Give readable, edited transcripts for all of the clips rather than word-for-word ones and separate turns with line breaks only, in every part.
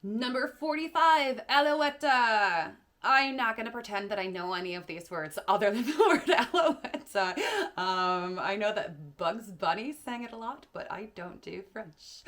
Number 45, Alouette. I'm not going to pretend that I know any of these words other than the word Alouette. I know that Bugs Bunny sang it a lot, but I don't do French.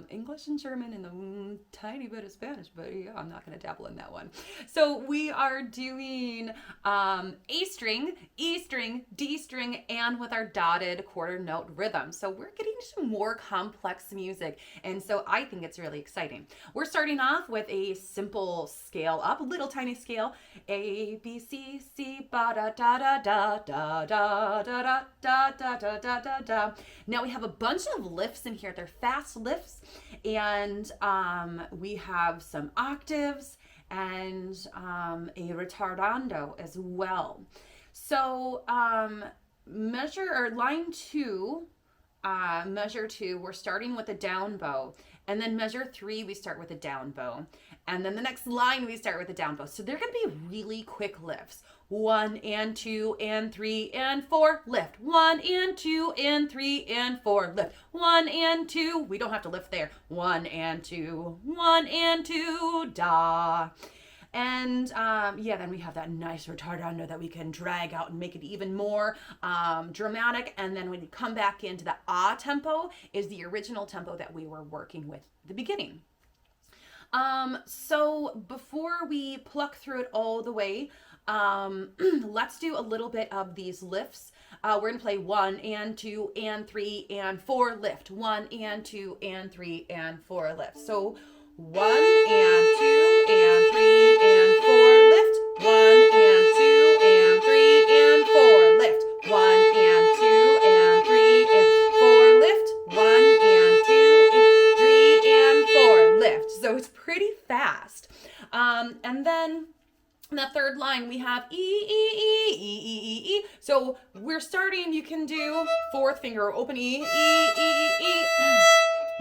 English and German and a tiny bit of Spanish, but yeah, I'm not going to dabble in that one. So we are doing A string, E string, D string, and with our dotted quarter note rhythm. So we're getting to more complex music, and so I think it's really exciting. We're starting off with a simple scale up, little tiny scale. A, B, C, C, ba, da, da, da, da, da, da, da, da, da, da, da, da, da. Now we have a bunch of lifts in here. They're fast lifts, and we have some octaves and a retardando as well. So measure or line two, measure two, we're starting with a down bow. And then measure three, we start with a down bow. And then the next line, we start with a down bow. So they're going to be really quick lifts. 1 and 2 and 3 and 4, lift. 1 and 2 and 3 and 4, lift. 1 and 2, we don't have to lift there. 1 and 2, 1 and 2, da. And then we have that nice retardando that we can drag out and make it even more dramatic. And then when you come back into the ah tempo is the original tempo that we were working with at the beginning. So before we pluck through it all the way, let's do a little bit of these lifts. We're going to play 1 and 2 and 3 and 4, lift. 1 and 2 and 3 and 4, lift. So 1 and 2 and 3 and 4, lift. 1 and 2 and 3 and 4, lift. 1 and 2 and 3 and 4, lift. 1 and 2 and 3 and 4, lift. So it's pretty fast. And then in that third line, we have E, E, E, E, E, E, E. So we're starting, you can do fourth finger, open E, E, E, E, E.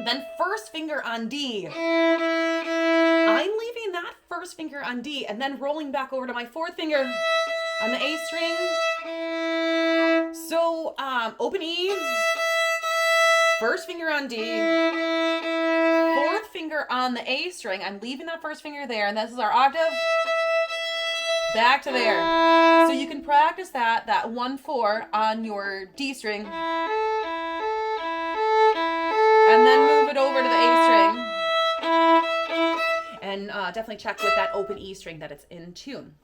Then first finger on D. I'm leaving that first finger on D and then rolling back over to my fourth finger on the A string. So open E, first finger on D, fourth finger on the A string. I'm leaving that first finger there, and this is our octave. Back to there. So you can practice that 1-4 on your D string. And then move it over to the A string. And definitely check with that open E string that it's in tune.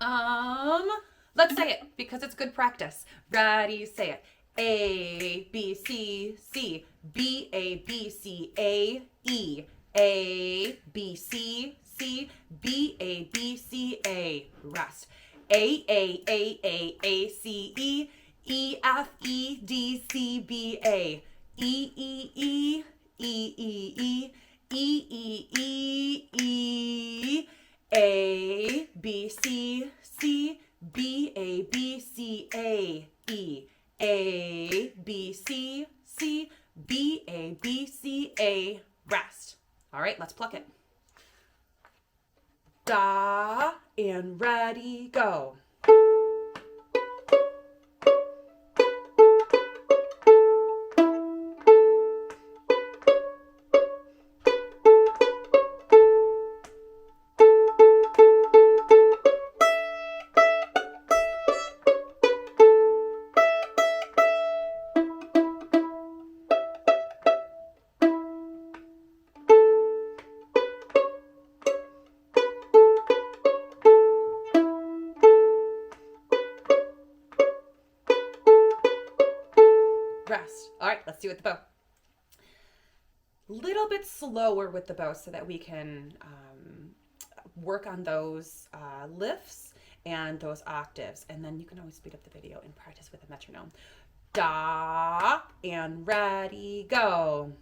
Let's say it because it's good practice. Ready, say it. A, B, C, C. B, A, B, C, A, E. A, B, C, C. B, A, B, C, A. Rest. A, C, E. E, F, E, D, C, B, A. E, E, E, E, E, E, E, E, E, E, A, B, C, C, B, A, B, C, A, E, A, B, C, C, B, A, B, C, A, rest. All right, let's pluck it. Da, and ready, go. Rest. All right, let's do it with the bow. Little bit slower with the bow so that we can work on those lifts and those octaves. And then you can always speed up the video and practice with a metronome. Da, and ready, go.